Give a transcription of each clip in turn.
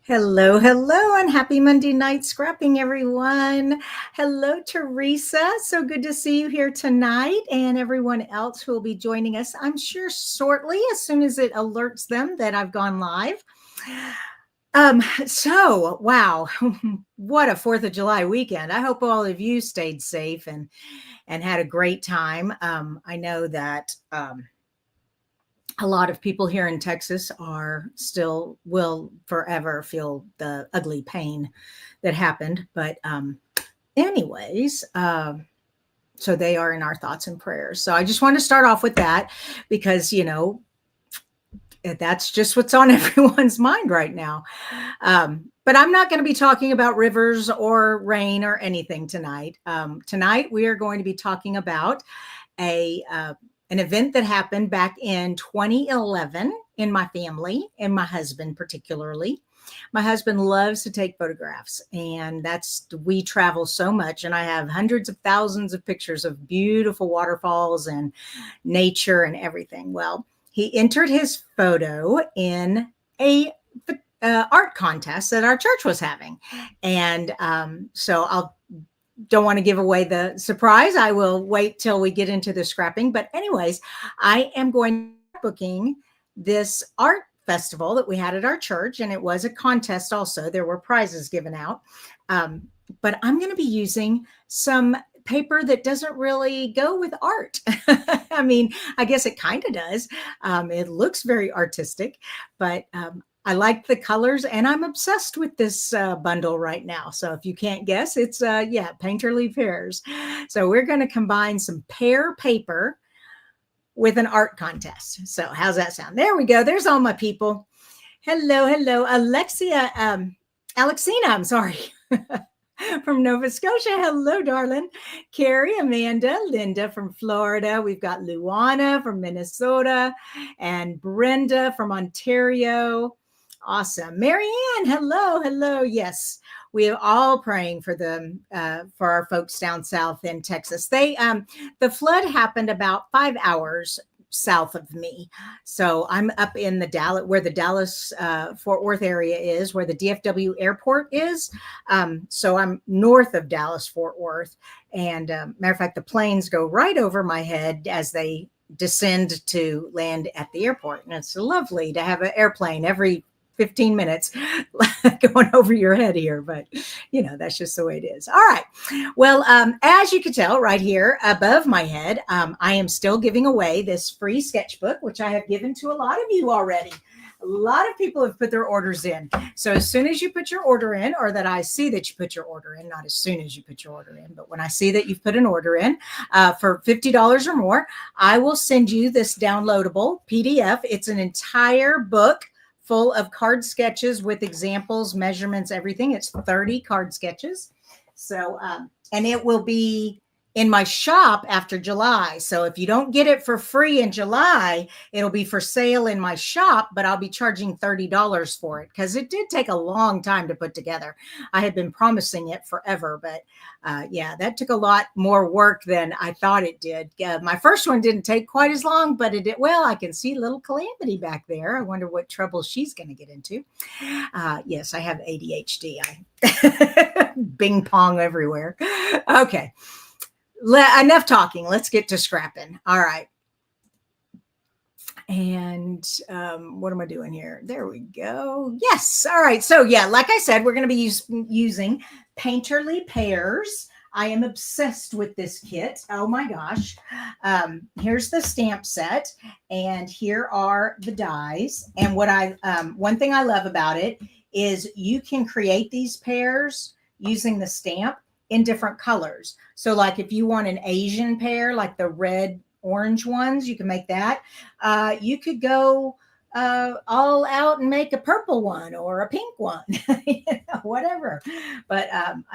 Hello, hello, and happy Monday night scrapping, everyone. Hello, Teresa. So good to see you here tonight, and everyone else who will be joining us, I'm sure, shortly, as soon as it alerts them that I've gone live. Wow, what a 4th of July weekend. I hope all of you stayed safe and had a great time. I know that a lot of people here in Texas are still will forever feel the ugly pain that happened. But anyways, so they are in our thoughts and prayers. So I just want to start off with that because, that's just what's on everyone's mind right now. But I'm not going to be talking about rivers or rain or anything tonight. Tonight, we are going to be talking about a an event that happened back in 2011 in my family and my husband particularly. My husband loves to take photographs, and we travel so much, and I have hundreds of thousands of pictures of beautiful waterfalls and nature and everything. Well, he entered his photo in a art contest that our church was having, and so I'll don't want to give away the surprise. I will wait till we get into the scrapping. But anyways, I am going booking this art festival that we had at our church, and it was a contest also. There were prizes given out. But I'm going to be using some paper that doesn't really go with art. I mean, I guess it kind of does. It looks very artistic, but I like the colors, and I'm obsessed with this bundle right now. So if you can't guess, it's Painterly Pears. So we're going to combine some pear paper with an art contest. So how's that sound? There we go. There's all my people. Hello, hello, Alexina. I'm sorry. From Nova Scotia. Hello, darling. Carrie, Amanda, Linda from Florida. We've got Luana from Minnesota and Brenda from Ontario. Awesome. Marianne, hello, hello. Yes, we are all praying for them, for our folks down south in Texas. The flood happened about 5 hours south of me. So I'm up in the Dallas, where the Dallas Fort Worth area is, where the DFW airport is. So I'm north of Dallas Fort Worth. And matter of fact, the planes go right over my head as they descend to land at the airport. And it's lovely to have an airplane every 15 minutes going over your head here, but that's just the way it is. All right. Well, as you can tell right here above my head, I am still giving away this free sketchbook, which I have given to a lot of you already. A lot of people have put their orders in. So as soon as you put your order in, or that I see that you put your order in, not as soon as you put your order in, but when I see that you've put an order in for $50 or more, I will send you this downloadable PDF. It's an entire book full of card sketches with examples, measurements, everything. It's 30 card sketches. So, and it will be in my shop after July. So if you don't get it for free in July, it'll be for sale in my shop, but I'll be charging $30 for it because it did take a long time to put together. I had been promising it forever, but that took a lot more work than I thought it did. My first one didn't take quite as long, but it did. Well, I can see little Calamity back there. I wonder what trouble she's going to get into. Yes, I have ADHD. I bing pong everywhere. Okay. Enough talking. Let's get to scrapping. All right. And what am I doing here? There we go. Yes. All right. So like I said, we're going to be using Painterly Pears. I am obsessed with this kit. Oh my gosh. Here's the stamp set, and here are the dies. And one thing I love about it is you can create these pears using the stamp in different colors. So like if you want an Asian pear, like the red orange ones, you can make that. You could go all out and make a purple one or a pink one, whatever. But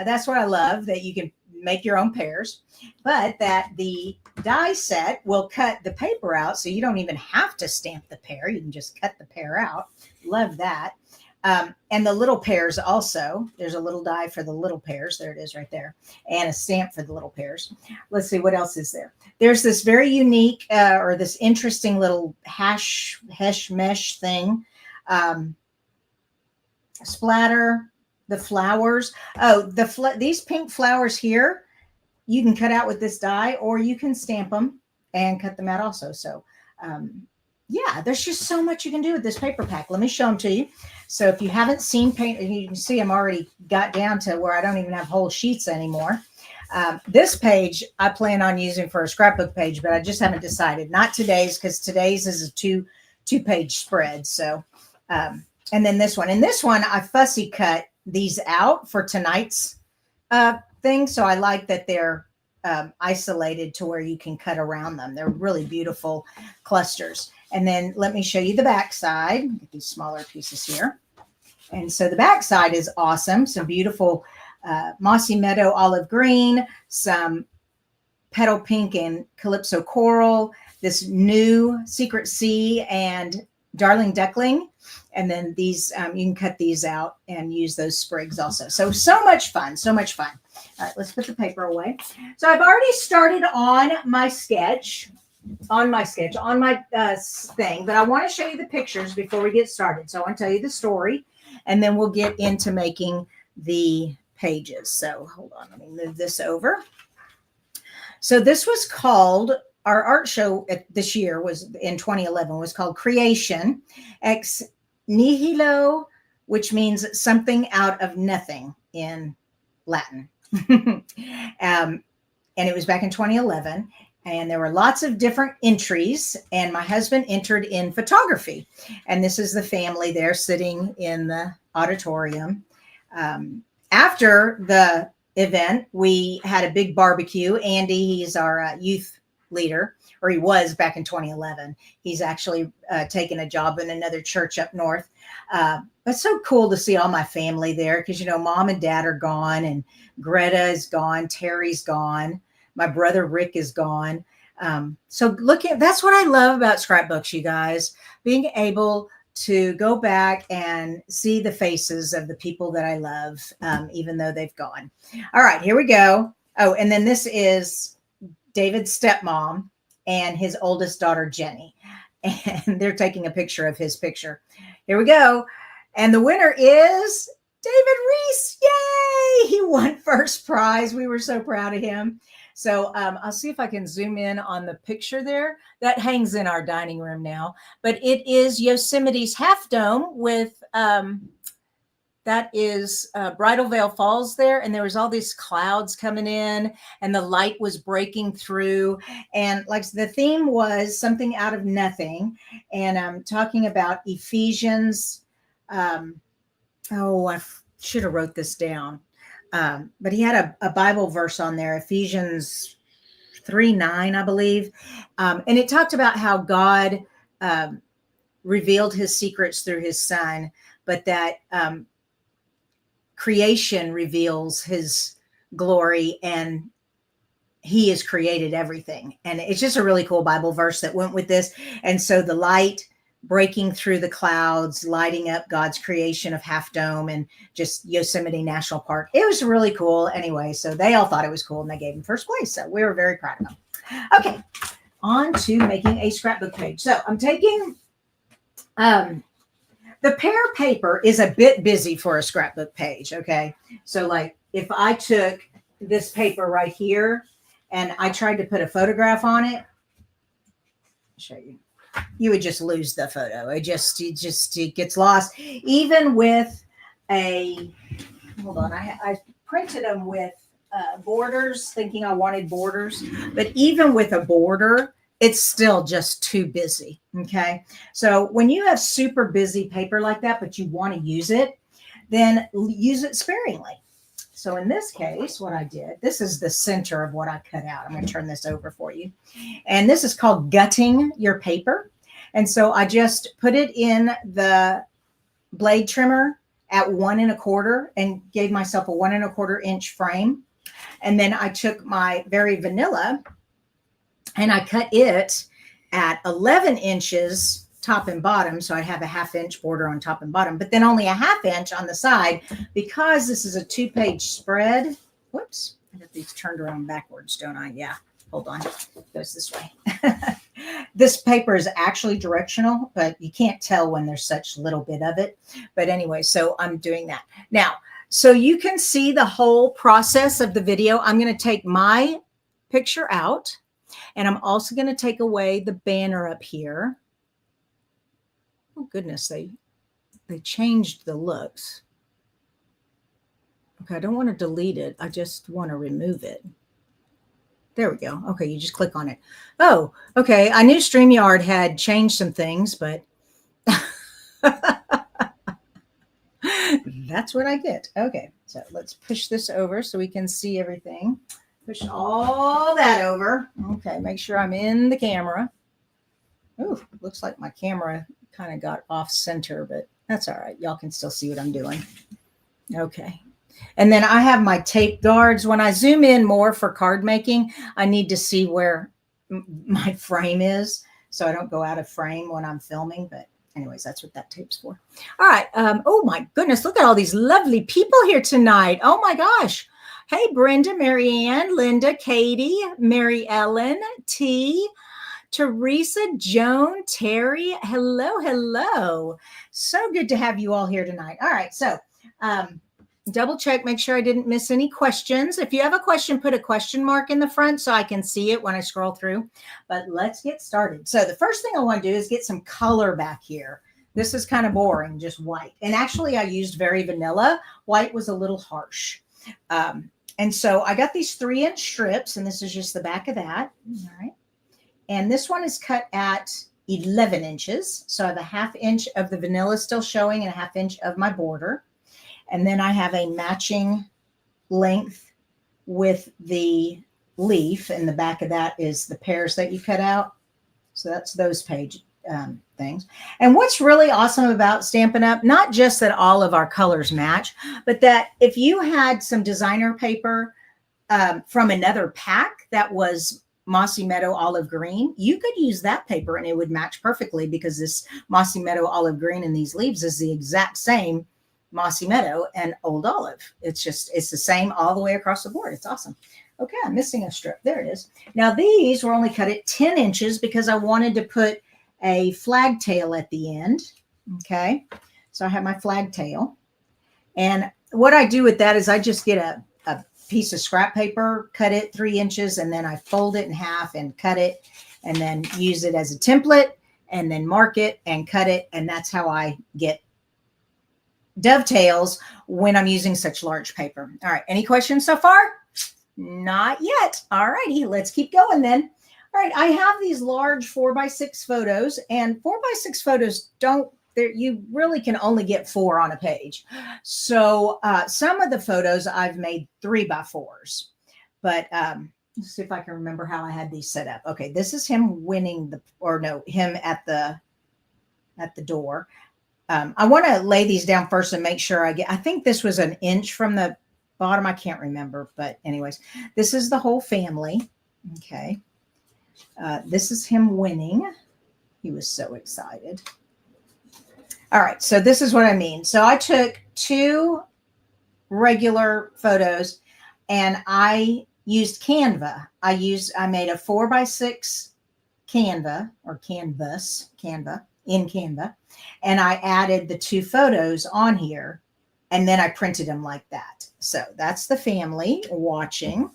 that's what I love, that you can make your own pears, but that the die set will cut the paper out, so you don't even have to stamp the pear. You can just cut the pear out. Love that. And the little pears also, there's a little die for the little pears. There it is right there. And a stamp for the little pears. Let's see, what else is there? There's this very unique or this interesting little hash mesh thing. splatter the flowers. Oh, these pink flowers here, you can cut out with this die, or you can stamp them and cut them out also. So yeah, there's just so much you can do with this paper pack. Let me show them to you. So if you haven't seen paint, you can see I'm already got down to where I don't even have whole sheets anymore. This page I plan on using for a scrapbook page, but I just haven't decided. Not today's, because today's is a two-page spread. So, and then this one. And this one, I fussy cut these out for tonight's thing. So I like that they're isolated to where you can cut around them. They're really beautiful clusters. And then let me show you the back side. Get these smaller pieces here. And so the back side is awesome. Some beautiful mossy meadow olive green, some petal pink and calypso coral, this new secret sea and darling duckling. And then these, you can cut these out and use those sprigs also. So much fun, so much fun. All right, let's put the paper away. So I've already started on my sketch, on my thing, but I want to show you the pictures before we get started. So I want to tell you the story, and then we'll get into making the pages. So hold on, let me move this over. So this was called, our art show this year was in 2011, was called Creation Ex Nihilo, which means something out of nothing in Latin. And it was back in 2011. And there were lots of different entries, and my husband entered in photography. And this is the family there sitting in the auditorium. After the event, we had a big barbecue. Andy, he's our youth leader, or he was back in 2011. He's actually taken a job in another church up north. It's so cool to see all my family there because, you know, mom and dad are gone, and Greta is gone, Terry's gone. My brother Rick is gone. So that's what I love about scrapbooks, you guys, being able to go back and see the faces of the people that I love, even though they've gone. All right, here we go. Oh, and then this is David's stepmom and his oldest daughter, Jenny. And they're taking a picture of his picture. Here we go. And the winner is David Reese. Yay! He won first prize. We were so proud of him. So I'll see if I can zoom in on the picture there. That hangs in our dining room now. But it is Yosemite's Half Dome with, that is Bridal Veil Falls there. And there was all these clouds coming in, and the light was breaking through. And like the theme was something out of nothing. And I'm talking about Ephesians. I should have wrote this down. But he had a Bible verse on there, Ephesians 3:9, I believe. And it talked about how God revealed his secrets through his son, but that creation reveals his glory, and he has created everything. And it's just a really cool Bible verse that went with this. And so the light breaking through the clouds, lighting up God's creation of Half Dome and just Yosemite National Park. It was really cool. Anyway, so they all thought it was cool, and they gave him first place. So we were very proud of them. Okay, on to making a scrapbook page. So I'm taking, the pear paper is a bit busy for a scrapbook page. Okay, so like if I took this paper right here and I tried to put a photograph on it, I'll show you. You would just lose the photo. It gets lost. Even with a, hold on, I printed them with borders, thinking I wanted borders, but even with a border, it's still just too busy. Okay. So when you have super busy paper like that, but you want to use it, then use it sparingly. So in this case, what I did, this is the center of what I cut out. I'm going to turn this over for you. And this is called gutting your paper. And so I just put it in the blade trimmer at 1 1/4 and gave myself a 1 1/4 inch frame. And then I took my Very Vanilla and I cut it at 11 inches top and bottom. So I have a 1/2 inch border on top and bottom, but then only a 1/2 inch on the side because this is a 2-page spread. Whoops. I got these turned around backwards, don't I? Yeah. Hold on. It goes this way. This paper is actually directional, but you can't tell when there's such little bit of it. But anyway, so I'm doing that. Now, so you can see the whole process of the video. I'm going to take my picture out, and I'm also going to take away the banner up here. Oh, goodness, they changed the looks. Okay, I don't want to delete it. I just want to remove it. There we go. Okay, you just click on it. Oh, okay. I knew StreamYard had changed some things, but that's what I get. Okay, so let's push this over so we can see everything. Push all that over. Okay, make sure I'm in the camera. Oh, looks like my camera kind of got off center, but that's all right. Y'all can still see what I'm doing. Okay. And then I have my tape guards. When I zoom in more for card making, I need to see where my frame is so I don't go out of frame when I'm filming. But anyways, that's what that tape's for. All right. Oh my goodness. Look at all these lovely people here tonight. Oh my gosh. Hey, Brenda, Marianne, Linda, Katie, Mary Ellen, T, Teresa, Joan, Terry. Hello, hello. So good to have you all here tonight. All right. So, double check, make sure I didn't miss any questions. If you have a question, put a question mark in the front so I can see it when I scroll through. But let's get started. So the first thing I want to do is get some color back here. This is kind of boring, just white. And actually I used very vanilla. White was a little harsh. And so I got these 3-inch strips, and this is just the back of that. All right. And this one is cut at 11 inches. So I have a 1/2 inch of the vanilla still showing and a 1/2 inch of my border. And then I have a matching length with the leaf, and the back of that is the pears that you cut out. So that's those page things. And what's really awesome about Stampin' Up, not just that all of our colors match, but that if you had some designer paper from another pack that was Mossy Meadow Olive Green, you could use that paper and it would match perfectly, because this Mossy Meadow Olive Green in these leaves is the exact same Mossy Meadow and Old Olive. It's the same all the way across the board. It's awesome. Okay, I'm missing a strip. There it is. Now these were only cut at 10 inches because I wanted to put a flag tail at the end. Okay, so I have my flag tail. And what I do with that is I just get a piece of scrap paper, cut it 3 inches, and then I fold it in half and cut it, and then use it as a template, and then mark it and cut it. And that's how I get dovetails when I'm using such large paper. All right. Any questions so far? Not yet. All righty. Let's keep going then. All right. I have these large 4x6 photos, and 4x6 photos you really can only get 4 on a page. So some of the photos I've made 3x4s, but let's see if I can remember how I had these set up. Okay. This is him winning him at the door. I want to lay these down first and make sure I think this was 1 inch from the bottom. I can't remember, but anyways, this is the whole family. Okay. This is him winning. He was so excited. All right. So this is what I mean. So I took 2 regular photos and I used Canva. I made a 4x6 Canva in Canva. And I added the 2 photos on here, and then I printed them like that. So that's the family watching.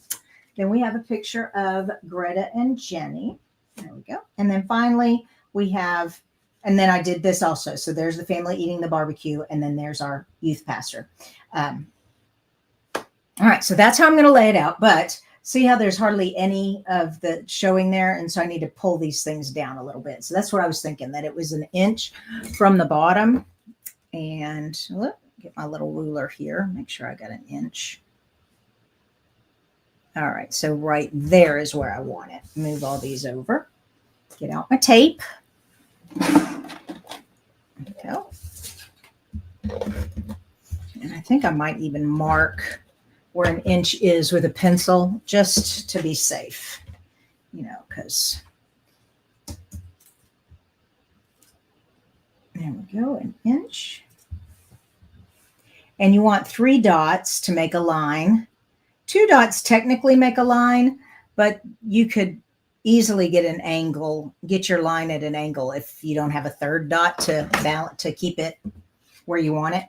Then we have a picture of Greta and Jenny. There we go. And then finally we have, and then I did this also. So there's the family eating the barbecue, and then there's our youth pastor. All right. So that's how I'm going to lay it out. But see how there's hardly any of the showing there. And so I need to pull these things down a little bit. So that's what I was thinking, that it was 1 inch from the bottom. And get my little ruler here, make sure I got 1 inch. All right. So right there is where I want it. Move all these over. Get out my tape. There we go. And I think I might even mark where 1 inch is with a pencil, just to be safe, because there we go, 1 inch. And you want 3 dots to make a line. 2 dots technically make a line, but you could easily get an angle, get your line at an angle if you don't have a third dot to balance, to keep it where you want it.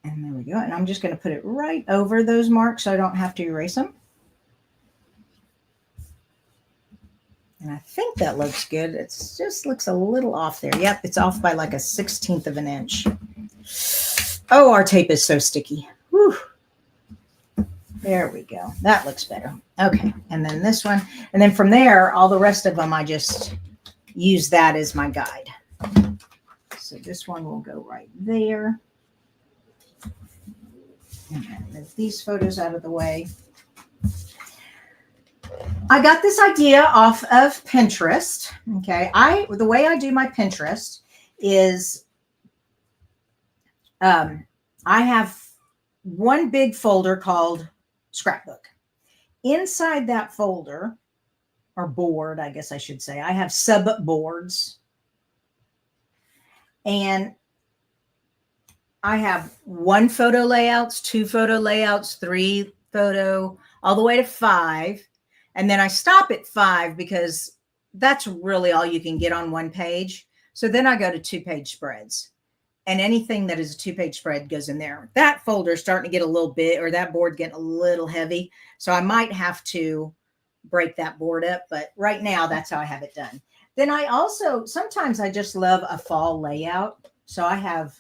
And there we go. And I'm just going to put it right over those marks so I don't have to erase them. And I think that looks good. It just looks a little off there. Yep, it's off by like a 1/16 of an inch. Oh, our tape is so sticky. Whew. There we go. That looks better. Okay, and then this one. And then from there, all the rest of them, I just use that as my guide. So this one will go right there. And then move these photos out of the way. I got this idea off of Pinterest. Okay, the way I do my Pinterest is I have one big folder called Scrapbook. Inside that folder, or board, I guess I should say, I have sub boards. And I have 1 photo layouts, 2 photo layouts, 3 photo, all the way to 5. And then I stop at 5 because that's really all you can get on one page. So then I go to 2-page spreads. And anything that is a 2-page spread goes in there. That folder is starting to get a little bit, or that board getting a little heavy. So I might have to break that board up. But right now, that's how I have it done. Then I also, sometimes I just love a fall layout. So I have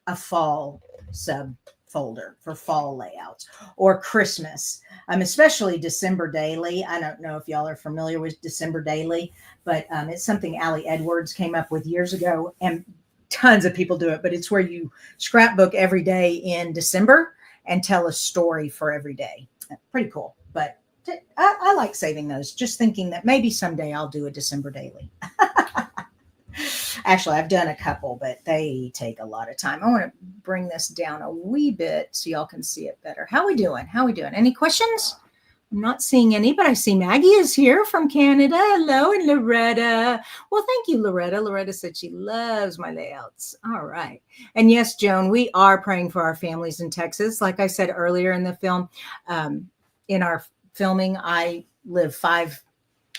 a fall subfolder for fall layouts, or Christmas. Especially December Daily. I don't know if y'all are familiar with December Daily, but it's something Allie Edwards came up with years ago, and tons of people do it. But it's where you scrapbook every day in December and tell a story for every day. Pretty cool. But I like saving those, just thinking that maybe someday I'll do a December Daily. Actually, I've done a couple, but they take a lot of time. I want to bring this down a wee bit so y'all can see it better. How we doing? How we doing? Any questions? I'm not seeing any, but I see Maggie is here from Canada. Hello, and Loretta. Well, thank you, Loretta. Loretta said she loves my layouts. All right. And yes, Joan, we are praying for our families in Texas. Like I said earlier in the film, in our filming, I live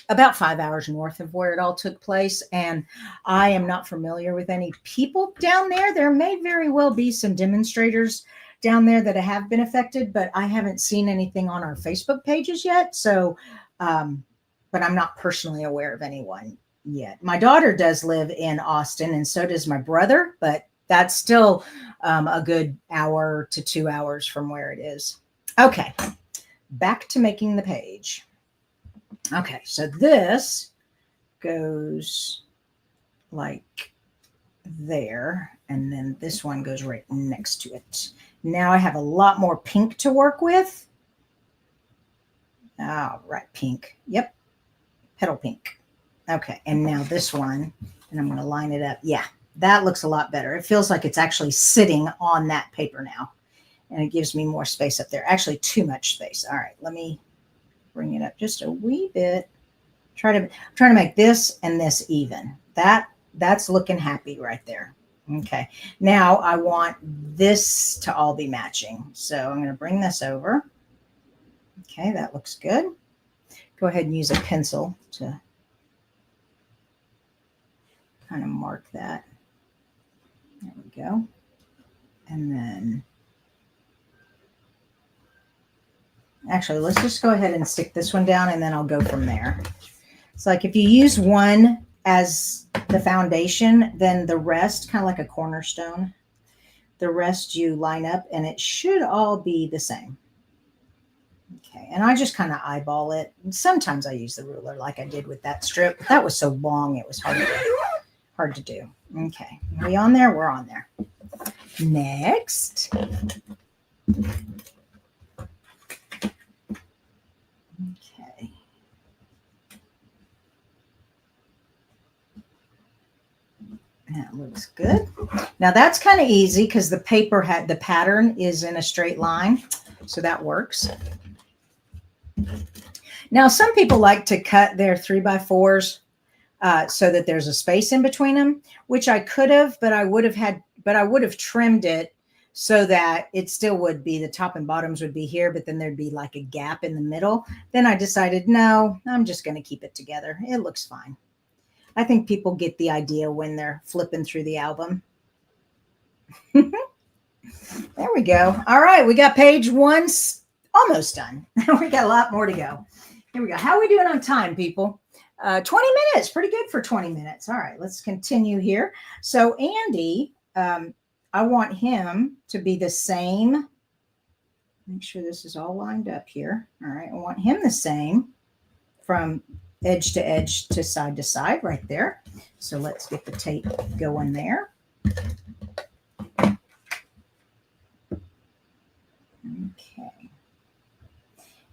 about 5 hours north of where it all took place. And I am not familiar with any people down there. There may very well be some demonstrators down there that have been affected, but I haven't seen anything on our Facebook pages yet. So, but I'm not personally aware of anyone yet. My daughter does live in Austin, and so does my brother, but that's still a good hour to 2 hours from where it is. Okay, back to making the page. Okay, so this goes like there, and then this one goes right next to it. Now I have a lot more pink to work with. Oh, right, pink. Yep, petal pink. Okay, and now this one, and I'm going to line it up. Yeah, that looks a lot better. It feels like it's actually sitting on that paper now, and it gives me more space up there. Actually, too much space. All right, let me bring it up just a wee bit. Trying to make this and this even. That's looking happy right there. Okay. Now I want this to all be matching. So I'm going to bring this over. Okay, that looks good. Go ahead and use a pencil to kind of mark that. There we go. And then actually, let's just go ahead and stick this one down, and then I'll go from there. It's like if you use one as the foundation, then the rest, kind of like a cornerstone, the rest you line up, and it should all be the same. Okay, and I just kind of eyeball it. And sometimes I use the ruler like I did with that strip. But that was so long, it was hard to do. Okay, are we on there? We're on there. Next. Okay. That looks good. Now that's kind of easy because the paper had the pattern is in a straight line. So that works. Now, some people like to cut their 3x4s so that there's a space in between them, which I could have, but I would have trimmed it so that it still would be, the top and bottoms would be here, but then there'd be like a gap in the middle. Then I decided, no, I'm just going to keep it together. It looks fine. I think people get the idea when they're flipping through the album. There we go. All right, we got page 1 almost done. We got a lot more to go. Here we go. How are we doing on time, people? 20 minutes, pretty good for 20 minutes. All right, let's continue here. So Andy, I want him to be the same. Make sure this is all lined up here. All right, I want him the same from edge to side right there. So let's get the tape going there. Okay.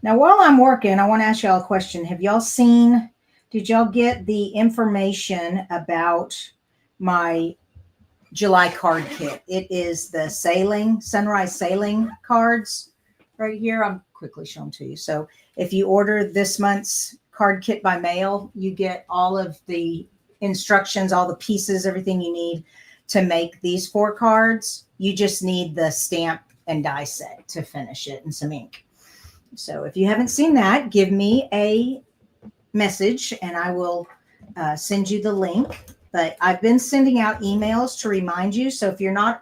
Now, while I'm working, I want to ask y'all a question. Have y'all seen, did y'all get the information about my July card kit? It is the sunrise sailing cards right here. I'm quickly showing to you. So if you order this month's card kit by mail, you get all of the instructions, all the pieces, everything you need to make these 4 cards. You just need the stamp and die set to finish it and some ink. So if you haven't seen that, give me a message and I will send you the link. But I've been sending out emails to remind you. So if you're not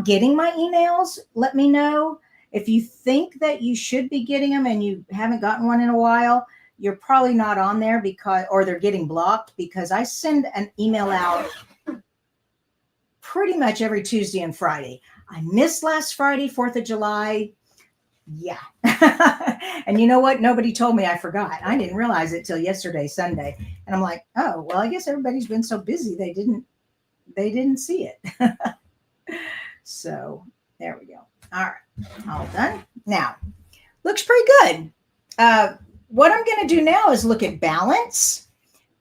getting my emails, let me know. If you think that you should be getting them and you haven't gotten one in a while, you're probably not on there or they're getting blocked, because I send an email out pretty much every Tuesday and Friday. I missed last Friday, 4th of July. Yeah. And you know what? Nobody told me I forgot. I didn't realize it till yesterday, Sunday. And I'm like, oh, well, I guess everybody's been so busy. They didn't see it. So there we go. All right. All done. Now, looks pretty good. What I'm going to do now is look at balance.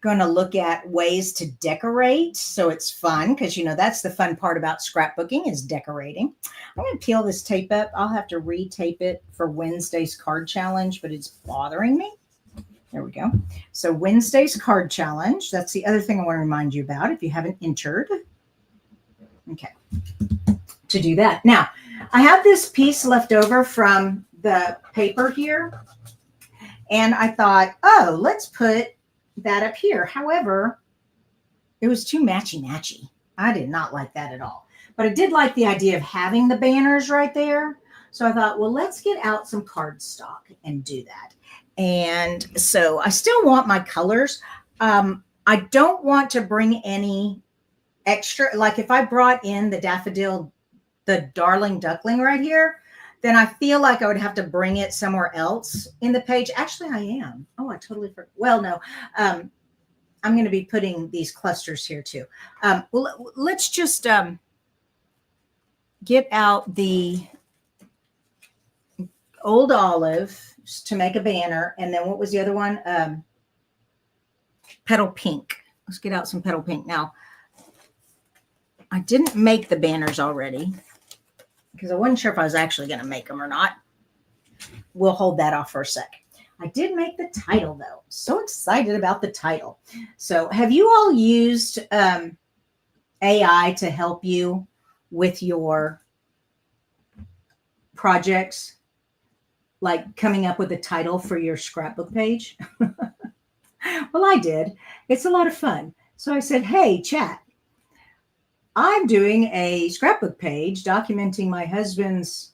Going to look at ways to decorate so it's fun, because that's the fun part about scrapbooking is decorating. I'm going to peel this tape up. I'll have to retape it for Wednesday's card challenge, but it's bothering me. There we go. So Wednesday's card challenge, that's the other thing I want to remind you about if you haven't entered. Okay, to do that. Now, I have this piece left over from the paper here, and I thought, oh, let's put that up here. However, it was too matchy-matchy. I did not like that at all. But I did like the idea of having the banners right there. So I thought, well, let's get out some cardstock and do that. And so I still want my colors. I don't want to bring any extra. Like if I brought in the daffodil, the darling duckling right here, then I feel like I would have to bring it somewhere else in the page. Actually, I am. Oh, I totally forgot. Well, no, I'm going to be putting these clusters here too. Well, let's just get out the old olive to make a banner. And then what was the other one? Petal pink. Let's get out some petal pink. Now, I didn't make the banners already, because I wasn't sure if I was actually going to make them or not. We'll hold that off for a sec. I did make the title, though. So excited about the title. So have you all used AI to help you with your projects? Like coming up with a title for your scrapbook page? Well, I did. It's a lot of fun. So I said, hey, chat, I'm doing a scrapbook page documenting my husband's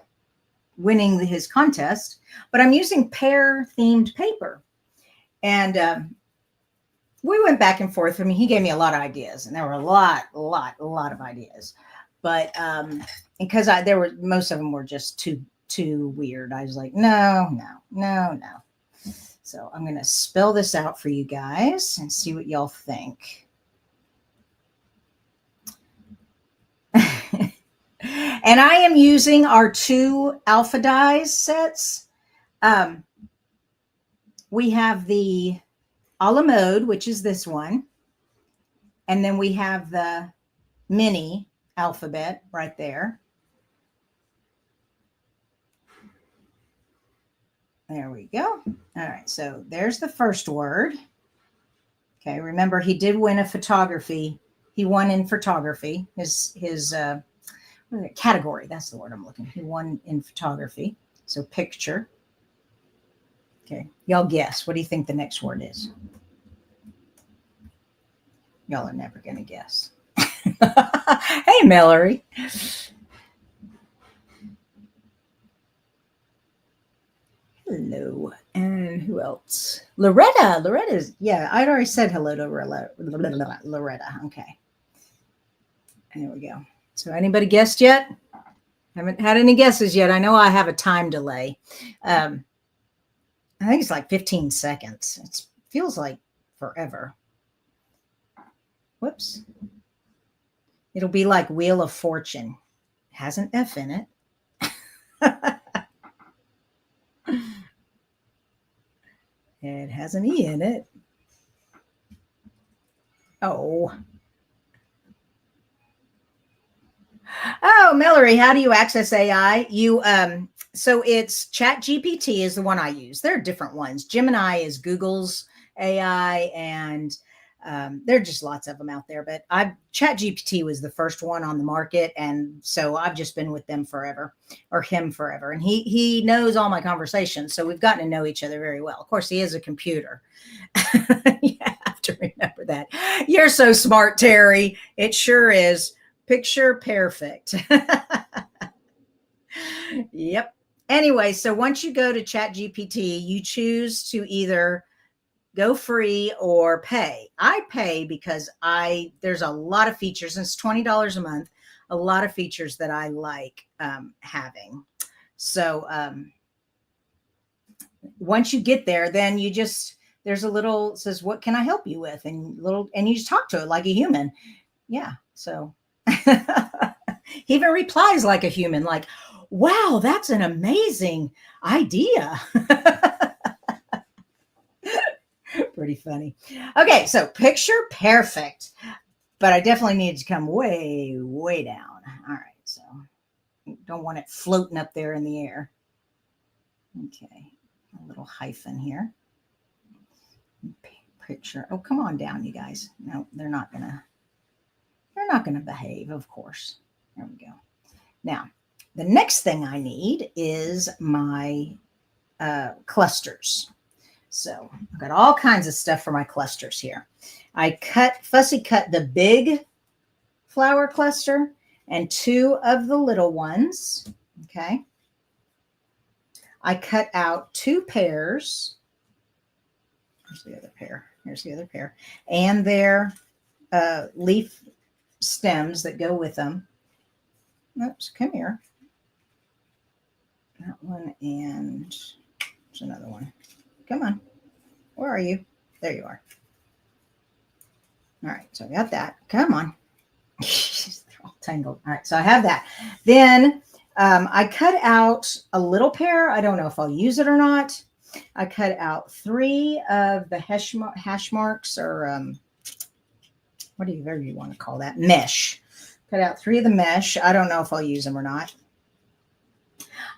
winning his contest, but I'm using pear-themed paper. And we went back and forth. I mean, he gave me a lot of ideas, and there were a lot of ideas. But because most of them were just too weird. I was like, no. So I'm going to spell this out for you guys and see what y'all think. And I am using our 2 alpha dies sets. We have the a la mode, which is this one. And then we have the mini alphabet right there. There we go. All right, so there's the first word. Okay, remember he did win a photography. He won in photography. His category. That's the word I'm looking for. One in photography. So picture. Okay. Y'all guess. What do you think the next word is? Y'all are never going to guess. Hey, Mallory. Hello. And who else? Loretta. Loretta's, yeah, I'd already said hello to Loretta. Okay. There we go. So anybody guessed yet? Haven't had any guesses yet. I know I have a time delay. I think it's like 15 seconds. It feels like forever. Whoops. It'll be like Wheel of Fortune. It has an F in it. It has an E in it. Oh. Oh, Mallory, how do you access AI? So it's ChatGPT is the one I use. There are different ones. Gemini is Google's AI, and there are just lots of them out there. But ChatGPT was the first one on the market, and so I've just been with them forever, or him forever. And he knows all my conversations, so we've gotten to know each other very well. Of course, he is a computer. You have to remember that. You're so smart, Terry. It sure is. Picture perfect. Yep. Anyway, so once you go to ChatGPT, you choose to either go free or pay. I pay because there's a lot of features, and it's $20 a month, a lot of features that I like having. So once you get there, then you just, there's a little, says, what can I help you with? And you just talk to it like a human. Yeah. So he even replies like a human, like, wow, that's an amazing idea. Pretty funny. Okay, so picture perfect, but I definitely need to come way, way down. All right, so don't want it floating up there in the air. Okay, a little hyphen here. Picture. Oh, come on down, you guys. No, they're not gonna behave, of course. There we go. Now, the next thing I need is my clusters. So I've got all kinds of stuff for my clusters here. I fussy cut the big flower cluster and 2 of the little ones. Okay. I cut out 2 pears. Here's the other pair. Here's the other pair. And their leaf stems that go with them. Oops, come here. That one, and there's another one. Come on. Where are you? There you are. All right, so I got that. Come on. They're all tangled. All right, so I have that. Then I cut out a little pear. I don't know if I'll use it or not. I cut out 3 of the hash marks, or whatever you want to call that, mesh. Cut out 3 of the mesh. I don't know if I'll use them or not.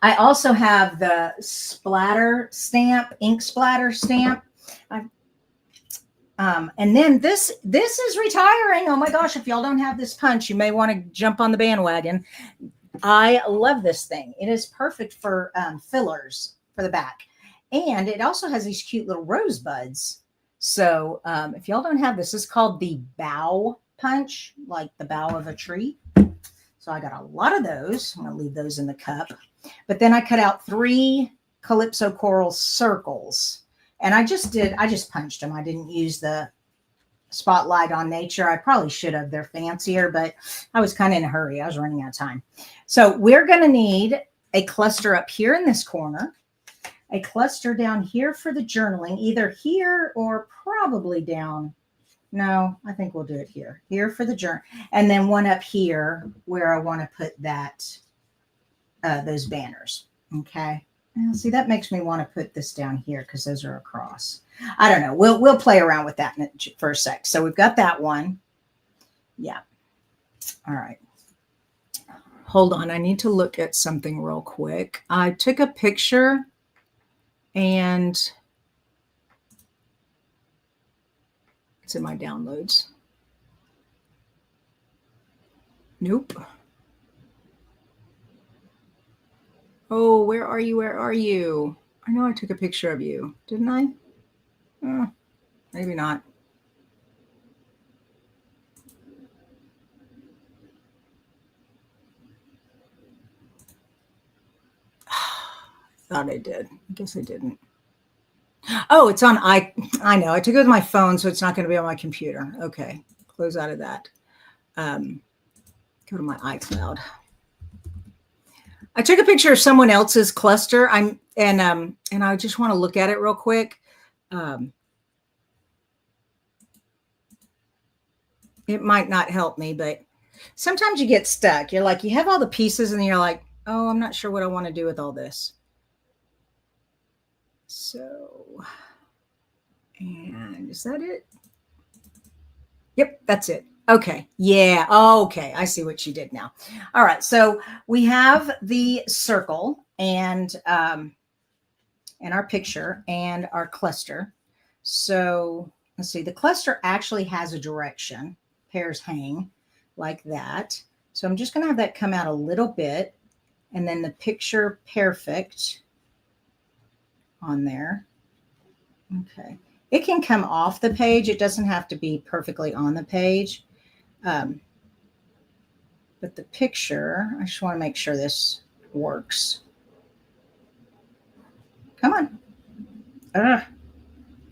I also have the splatter stamp, ink splatter stamp. And then this is retiring. Oh my gosh, if y'all don't have this punch, you may want to jump on the bandwagon. I love this thing. It is perfect for fillers for the back. And it also has these cute little rosebuds. So if y'all don't have this, it's called the bough punch, like the bough of a tree. So I got a lot of those. I'm going to leave those in the cup. But then I cut out 3 Calypso Coral circles. And I just punched them. I didn't use the Spotlight on Nature. I probably should have. They're fancier, but I was kind of in a hurry. I was running out of time. So we're going to need a cluster up here in this corner, a cluster down here for the journaling, either here or probably down. No, I think we'll do it here. Here for the journal. And then one up here where I want to put that, those banners. Okay. Well, see, that makes me want to put this down here because those are across. I don't know. We'll play around with that for a sec. So we've got that one. Yeah. All right. Hold on. I need to look at something real quick. I took a picture and it's in my downloads. Nope. Oh, where are you? Where are you? I know I took a picture of you, didn't I? Maybe not. I thought I did. I guess I didn't. Oh, it's on I know. I took it with my phone, so it's not going to be on my computer. Okay. Close out of that. Go to my iCloud. I took a picture of someone else's cluster. And I just want to look at it real quick. It might not help me, but sometimes you get stuck. You're like, you have all the pieces and you're like, oh, I'm not sure what I want to do with all this. So, and is that it? Yep, that's it. Okay. Yeah. Okay. I see what she did now. All right. So we have the circle and our picture and our cluster. So let's see. The cluster actually has a direction. Pears hang like that. So I'm just going to have that come out a little bit. And then the picture pear-fect on there. Okay. It can come off the page. It doesn't have to be perfectly on the page. But the picture, I just want to make sure this works. Come on.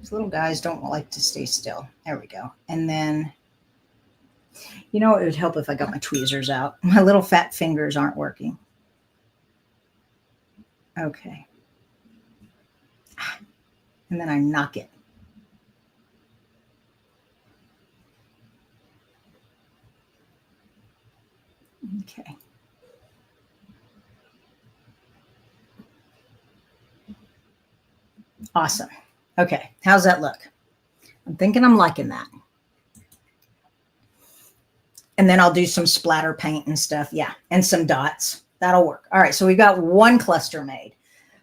These little guys don't like to stay still. There we go. And then, you know, it would help if I got my tweezers out. My little fat fingers aren't working. Okay. And then I knock it. Okay. Awesome. Okay. How's that look? I'm thinking I'm liking that. And then I'll do some splatter paint and stuff. Yeah. And some dots. That'll work. All right. So we've got one cluster made.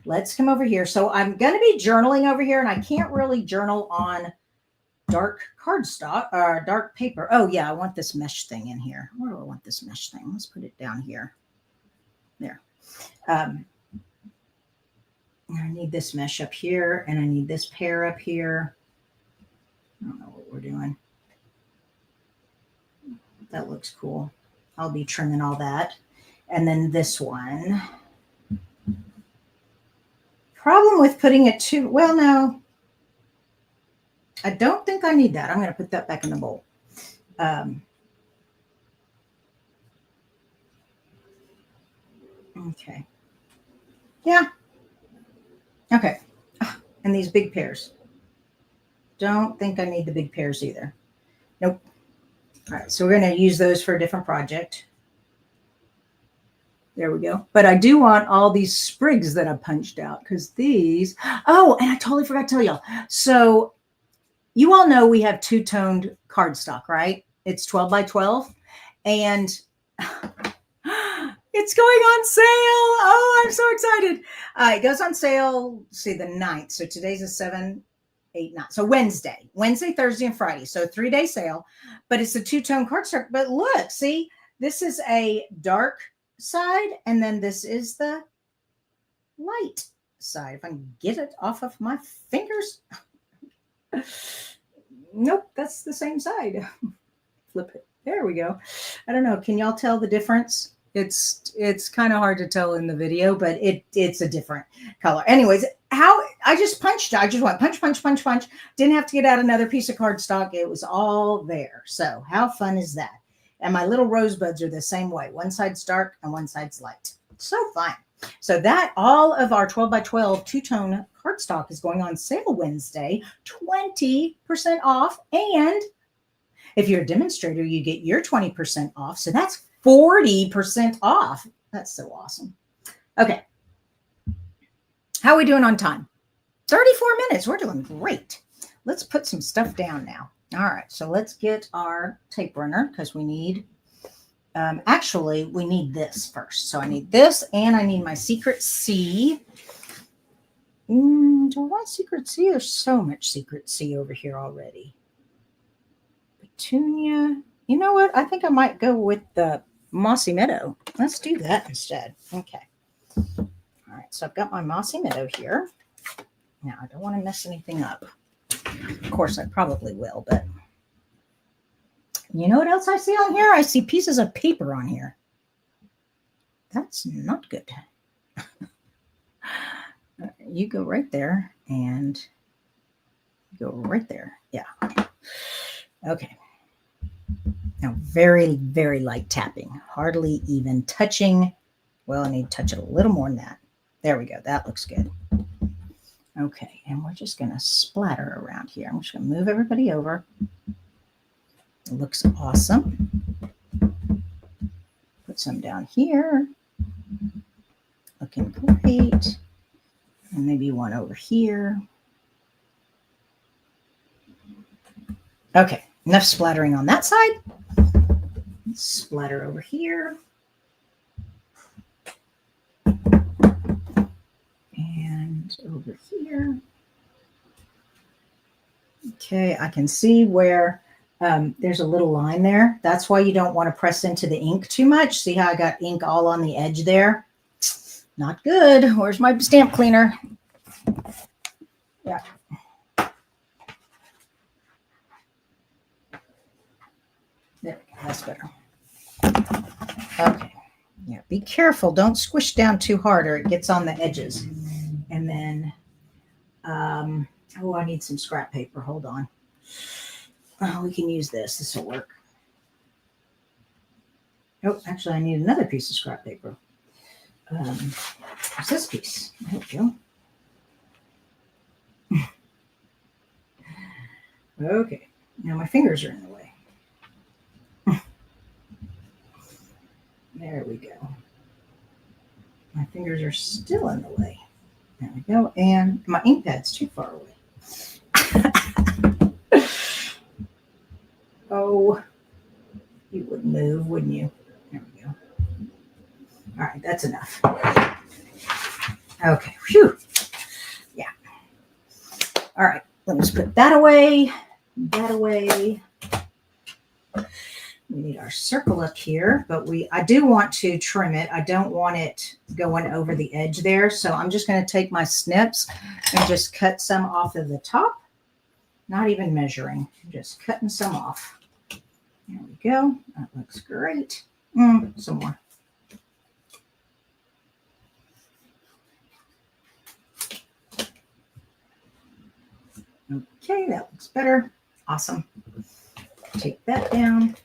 Let's come over here. So I'm going to be journaling over here, and I can't really journal on dark cardstock or dark paper. Oh yeah. I want this mesh thing in here. Where do I want this mesh thing? Let's put it down here. There. I need this mesh up here, and I need this pear up here. I don't know what we're doing. That looks cool. I'll be trimming all that. And then this one. Problem with putting it too, well, no. I don't think I need that. I'm going to put that back in the bowl. Okay. Yeah. Okay. And these big pears. Don't think I need the big pears either. Nope. All right. So we're going to use those for a different project. There we go. But I do want all these sprigs that I punched out because these, oh, and I totally forgot to tell y'all. So you all know we have two-toned cardstock, right? It's 12 by 12. And it's going on sale. Oh, I'm so excited. It goes on sale, see, the 9th. So today's a 7, 8, 9. So Wednesday, Thursday, and Friday. So 3-day sale. But it's a two-tone cardstock. But look, see, this is a dark side, and then this is the light side. If I can get it off of my fingers. Nope, that's the same side. Flip it. There we go. I don't know. Can y'all tell the difference? It's kind of hard to tell in the video, but it's a different color. Anyways, how I just punched. I just went punch, punch, punch, punch. Didn't have to get out another piece of cardstock. It was all there. So how fun is that? And my little rosebuds are the same way. One side's dark and one side's light. So fun. So that all of our 12 by 12 two-tone cardstock is going on sale Wednesday, 20% off. And if you're a demonstrator, you get your 20% off. So that's 40% off. That's so awesome. Okay. How are we doing on time? 34 minutes. We're doing great. Let's put some stuff down now. All right, so let's get our tape runner because we need, actually, we need this first. So I need this, and I need my Secret C. Do I want Secret C? There's so much Secret C over here already. Petunia. You know what? I think I might go with the Mossy Meadow. Let's do that instead. Okay. All All right, so I've got my mossy meadow here. Now, I don't want to mess anything up. Of course, I probably will, but you know what else I see on here? I see pieces of paper on here. That's not good. You go right there and go right there. Yeah. Okay. Now, very, very light tapping, hardly even touching. Well, I need to touch it a little more than that. There we go. That looks good. Okay, and we're just going to splatter around here. I'm just going to move everybody over. It looks awesome. Put some down here. Looking great. And maybe one over here. Okay, enough splattering on that side. Splatter over here. And over here. Okay, I can see where there's a little line there. That's why you don't want to press into the ink too much. See how I got ink all on the edge there? Not good. Where's my stamp cleaner? Yeah. There we go. That's better. Okay. Yeah, be careful. Don't squish down too hard or it gets on the edges. And then, oh, I need some scrap paper. Hold on. Oh, we can use this. This will work. Oh, actually, I need another piece of scrap paper. What's this piece? There we go. Okay. Now my fingers are in the way. There we go. My fingers are still in the way. There we go. And my ink pad's too far away. Oh, you would move, wouldn't you? There we go. All right, that's enough. Okay, whew. Yeah. All right, let's put that away. That away. We need our circle up here, but I do want to trim it. I don't want it going over the edge there. So I'm just going to take my snips and just cut some off of the top. Not even measuring, just cutting some off. There we go. That looks great. Some more. Okay, that looks better. Awesome. Take that down.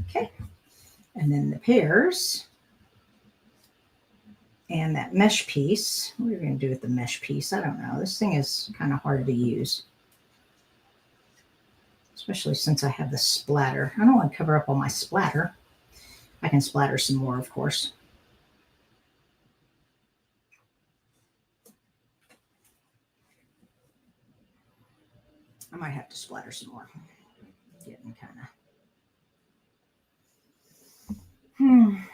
Okay. And then the pears. And that mesh piece. What are we going to do with the mesh piece? I don't know. This thing is kind of hard to use. Especially since I have the splatter. I don't want to cover up all my splatter. I can splatter some more, of course. I might have to splatter some more. Getting kind of...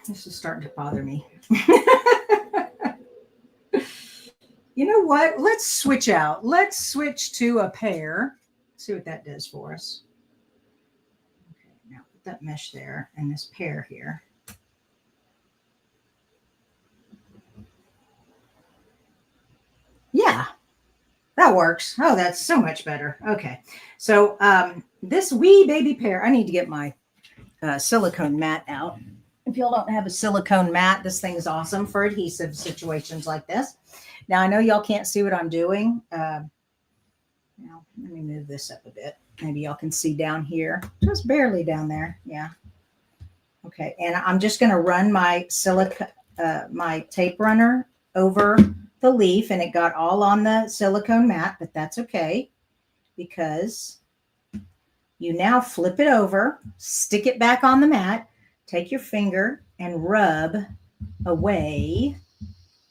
This is starting to bother me. You know what? Let's switch out. Let's switch to a pear. See what that does for us. Okay, now put that mesh there and this pear here. Yeah, that works. Oh, that's so much better. Okay, so this wee baby pear, I need to get my silicone mat out. If y'all don't have a silicone mat, this thing is awesome for adhesive situations like this. Now, I know y'all can't see what I'm doing. Now, let me move this up a bit. Maybe y'all can see down here. Just barely down there. Yeah. Okay. And I'm just going to run my my tape runner over the leaf. And it got all on the silicone mat, but that's okay. Because you now flip it over, stick it back on the mat, take your finger and rub away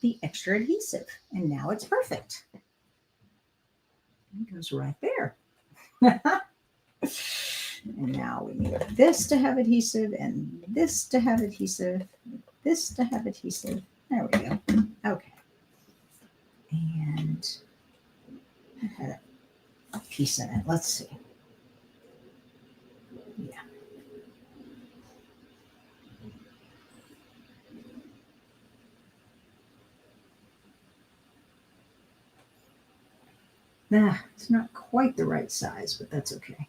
the extra adhesive. And now it's perfect. It goes right there. And now we need this to have adhesive and this to have adhesive, this to have adhesive. There we go. Okay. And I had a piece in it. Let's see. Yeah. It's not quite the right size, but that's okay.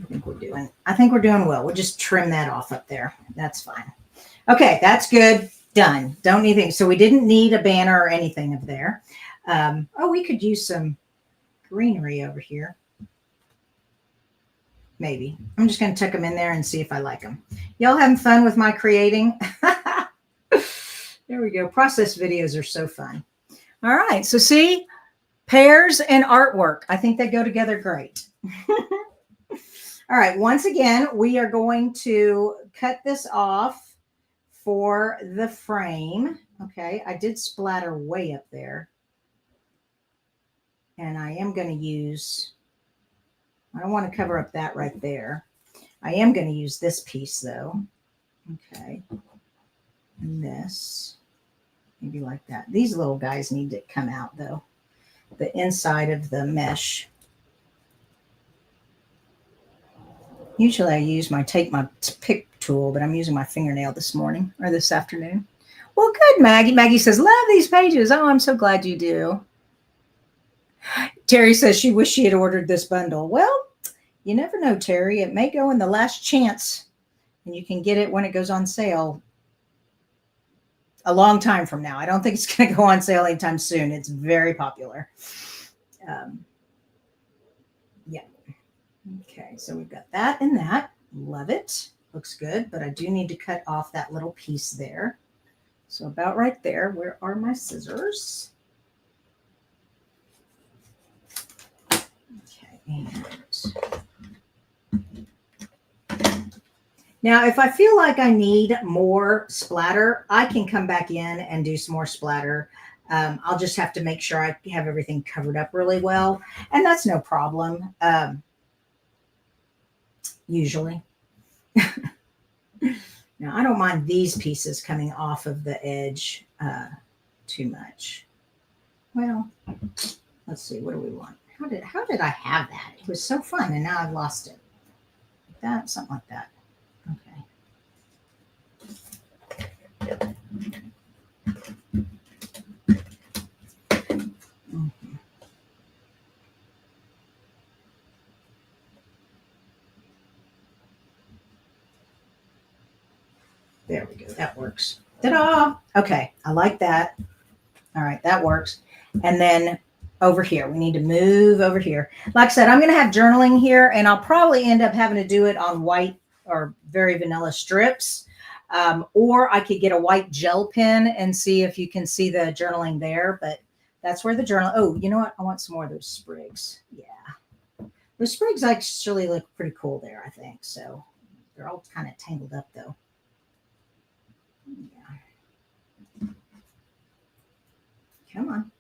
I think we're doing well. We'll just trim that off up there. That's fine. Okay, that's good. Done. Don't need anything. So we didn't need a banner or anything up there. Oh, we could use some greenery over here. Maybe. I'm just going to tuck them in there and see if I like them. Y'all having fun with my creating? There we go. Process videos are so fun. All right. So see, pears and artwork. I think they go together great. All right. Once again, we are going to cut this off for the frame. Okay. I did splatter way up there. And I am going to use, I don't want to cover up that right there. I am going to use this piece though. Okay. And this, maybe like that. These little guys need to come out though. The inside of the mesh. Usually I take my pick tool, but I'm using my fingernail this morning or this afternoon. Well, good, Maggie. Maggie says, love these pages. Oh, I'm so glad you do. Terry says she wished she had ordered this bundle. Well, you never know, Terry. It may go in the last chance and you can get it when it goes on sale a long time from now. I don't think it's going to go on sale anytime soon. It's very popular. Yeah. Okay, so we've got that and that. Love it. Looks good, but I do need to cut off that little piece there. So about right there. Where are my scissors? Okay, and now if I feel like I need more splatter, I can come back in and do some more splatter. I'll just have to make sure I have everything covered up really well, and that's no problem. Usually. Now, I don't mind these pieces coming off of the edge too much. Well, let's see. What do we want? How did I have that? It was so fun, and now I've lost it. Like that, something like that. Okay. There we go. That works. Ta-da! Okay, I like that. All right, that works. And then over here, we need to move over here. Like I said, I'm going to have journaling here, and I'll probably end up having to do it on white or very vanilla strips. Or I could get a white gel pen and see if you can see the journaling there. But that's where the journal. Oh, you know what? I want some more of those sprigs. Yeah. Those sprigs actually look pretty cool there, I think. So they're all kind of tangled up, though. Yeah. Come on.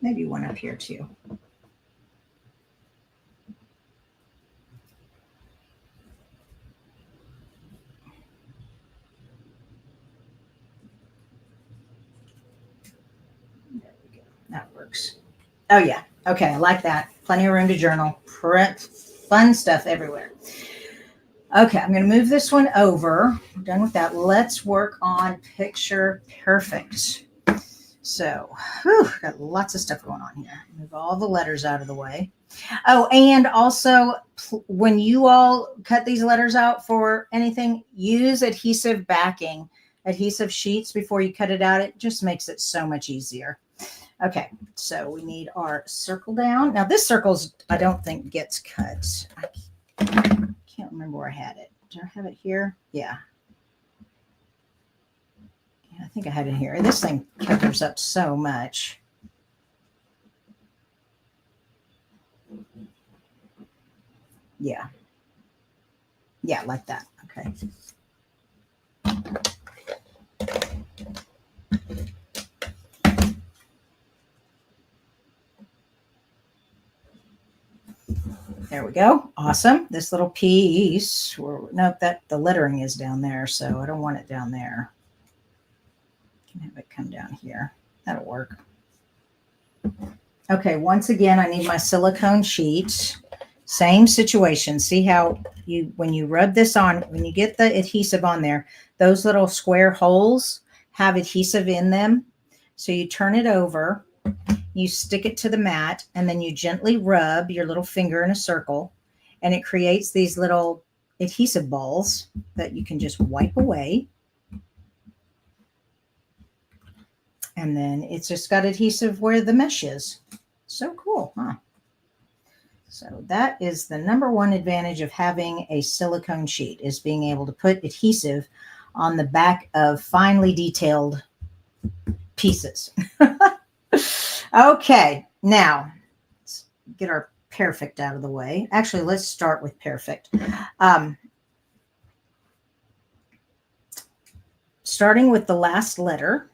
Maybe one up here too. There we go. That works. Oh yeah. Okay, I like that. Plenty of room to journal. Fun stuff everywhere. Okay, I'm going to move this one over. We're done with that. Let's work on Picture Perfect. So, got lots of stuff going on here. Move all the letters out of the way. Oh, and also, when you all cut these letters out for anything, use adhesive backing, adhesive sheets before you cut it out. It just makes it so much easier. Okay, so we need our circle down. Now, this circle's, I don't think, gets cut. I can't remember where I had it. Did I have it here? Yeah. I think I had it here. This thing covers up so much. Yeah. Yeah, like that. Okay. There we go. Awesome. This little piece. Nope, that the lettering is down there, so I don't want it down there. Can have it come down here. That'll work. Okay, once again, I need my silicone sheet. Same situation. See how when you rub this on, when you get the adhesive on there, those little square holes have adhesive in them. So you turn it over, you stick it to the mat, and then you gently rub your little finger in a circle, and it creates these little adhesive balls that you can just wipe away. And then it's just got adhesive where the mesh is. So cool, huh? So that is the number one advantage of having a silicone sheet, is being able to put adhesive on the back of finely detailed pieces. Okay, now let's get our pear-fect out of the way. Actually, let's start with pear-fect. Starting with the last letter.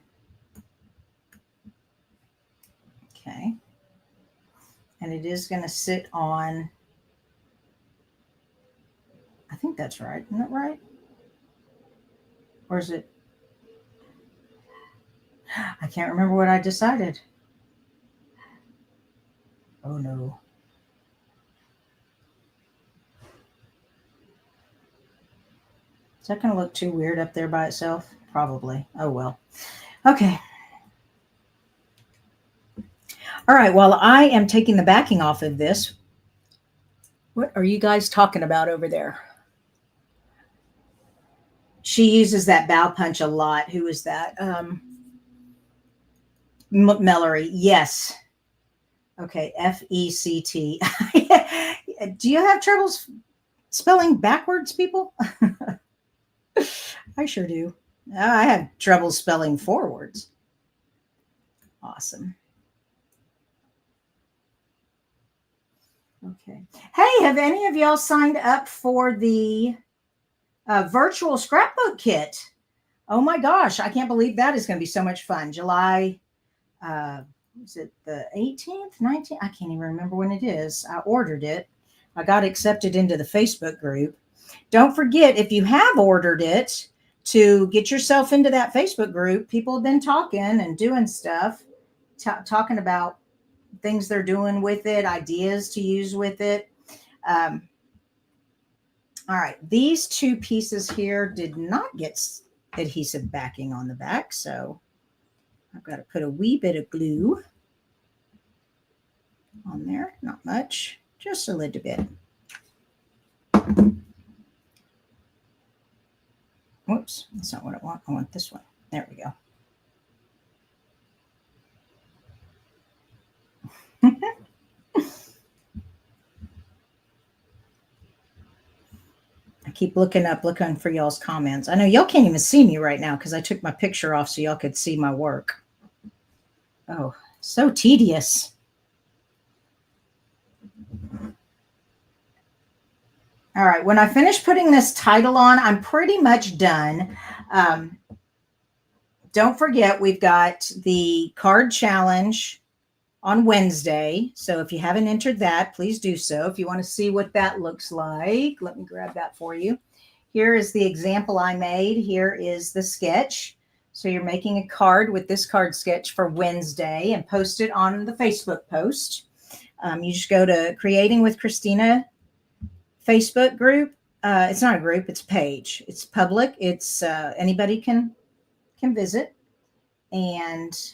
Okay. And it is going to sit on, I think that's right. Isn't that right? Or is it? I can't remember what I decided. Oh, no. Is that going to look too weird up there by itself? Probably. Oh, well. Okay. All right. While I am taking the backing off of this, what are you guys talking about over there? She uses that bow punch a lot. Who is that? Mellory. Yes. Okay. F-E-C-T. Do you have troubles spelling backwards, people? I sure do. I have trouble spelling forwards. Awesome. Okay. Hey, have any of y'all signed up for the virtual scrapbook kit? Oh my gosh, I can't believe that is going to be so much fun. July, is it the 18th, 19th? I can't even remember when it is. I ordered it. I got accepted into the Facebook group. Don't forget, if you have ordered it, to get yourself into that Facebook group. People have been talking and doing stuff, talking about things they're doing with it, ideas to use with it. All right, these two pieces here did not get adhesive backing on the back, so I've got to put a wee bit of glue on there. Not much, just a little bit. Whoops, that's not what I want. I want this one. There we go. I keep looking for y'all's comments. I know y'all can't even see me right now because I took my picture off so y'all could see my work. Oh, so tedious. All right, when I finish putting this title on, I'm pretty much done. Don't forget, we've got the card challenge on Wednesday. So if you haven't entered that, please do so. If you want to see what that looks like, let me grab that for you. Here is the example I made. Here is the sketch. So you're making a card with this card sketch for Wednesday and post it on the Facebook post. You just go to Creating with Christina Facebook group. It's not a group, it's a page. It's public. It's anybody can visit, and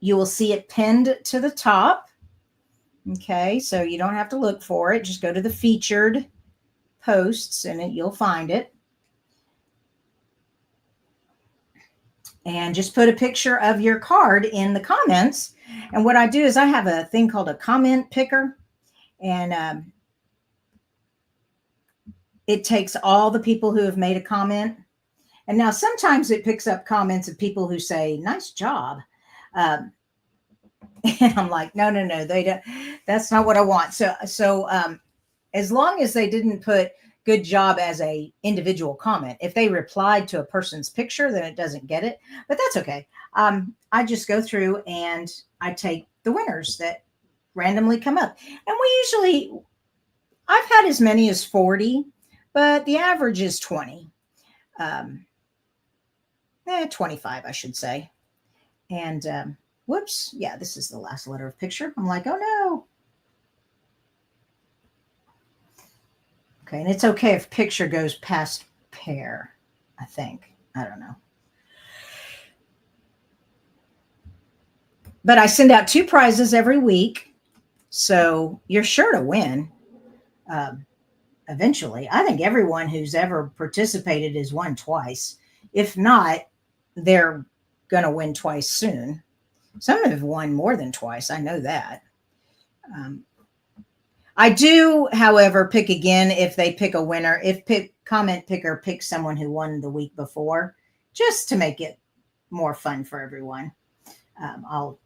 you will see it pinned to the top. Okay, so you don't have to look for it. Just go to the featured posts and you'll find it. And just put a picture of your card in the comments. And what I do is I have a thing called a comment picker, and it takes all the people who have made a comment. And now sometimes it picks up comments of people who say, nice job. And I'm like, no, they don't. That's not what I want. So as long as they didn't put good job as a individual comment, if they replied to a person's picture, then it doesn't get it. But that's okay. I just go through and I take the winners that randomly come up. And I've had as many as 40, but the average is 20. 25, I should say. And whoops, yeah, this is the last letter of picture. I'm like, oh no. Okay, and it's okay if picture goes past pear, I think. I don't know. But I send out 2 prizes every week, so you're sure to win eventually. I think everyone who's ever participated has won twice. If not, they're going to win twice soon. Some have won more than twice. I know that. Um, I do, however, pick again if they pick a winner. If comment picker picks someone who won the week before, just to make it more fun for everyone. I'll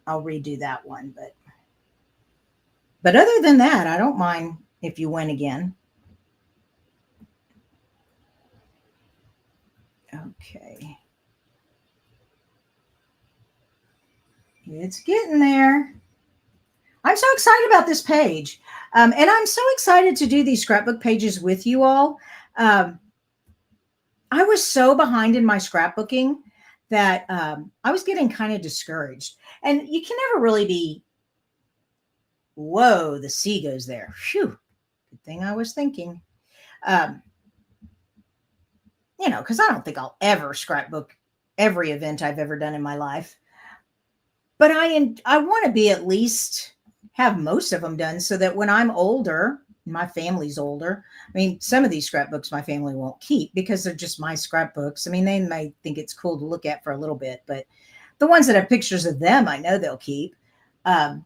redo that one, but other than that, I don't mind if you win again. Okay. It's getting there. I'm so excited about this page. And I'm so excited to do these scrapbook pages with you all. I was so behind in my scrapbooking that I was getting kind of discouraged. And you can never really be, whoa, the sea goes there. Phew, good thing I was thinking. Because I don't think I'll ever scrapbook every event I've ever done in my life. But I want to be at least have most of them done so that when I'm older, my family's older. I mean, some of these scrapbooks my family won't keep because they're just my scrapbooks. I mean, they might think it's cool to look at for a little bit, but the ones that have pictures of them, I know they'll keep. But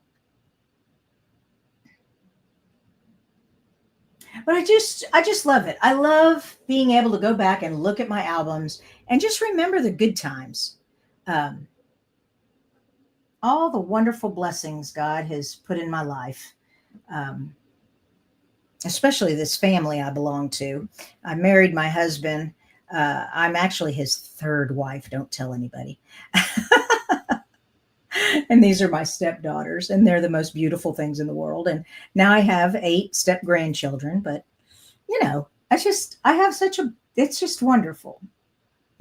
I just love it. I love being able to go back and look at my albums and just remember the good times. All the wonderful blessings God has put in my life. Especially this family I belong to. I married my husband. I'm actually his third wife. Don't tell anybody. And these are my stepdaughters, and they're the most beautiful things in the world. And now I have 8 step grandchildren, but I have it's just wonderful.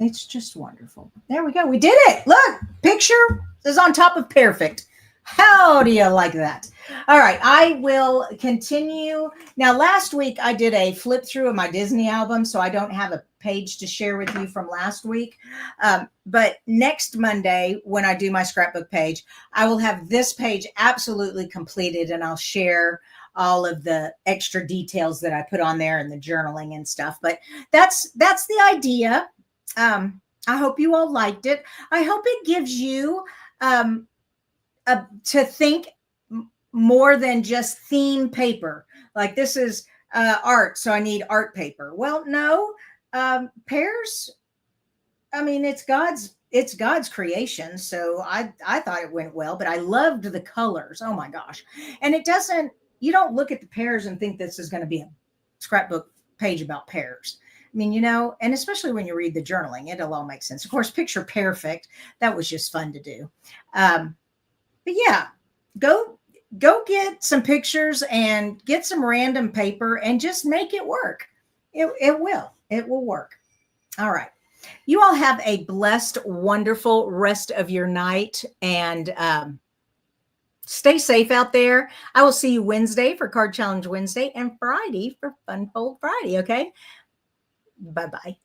It's just wonderful. There we go. We did it. Look, picture is on top of pear-fect. How do you like that? All right, I will continue. Now, last week I did a flip through of my Disney album, so I don't have a page to share with you from last week. But next Monday, when I do my scrapbook page, I will have this page absolutely completed, and I'll share all of the extra details that I put on there and the journaling and stuff. But that's the idea. I hope you all liked it. I hope it gives you to think more than just theme paper. Like this is art, so I need art paper. Well, no, pears. I mean, it's God's creation, so I thought it went well. But I loved the colors. Oh my gosh! And it doesn't. You don't look at the pears and think this is going to be a scrapbook page about pears. I mean, and especially when you read the journaling, it'll all make sense. Of course, picture pear-fect. That was just fun to do. But yeah, go get some pictures and get some random paper and just make it work. It will work. All right. You all have a blessed, wonderful rest of your night, and stay safe out there. I will see you Wednesday for Card Challenge Wednesday and Friday for Fun Fold Friday. Okay. Bye-bye.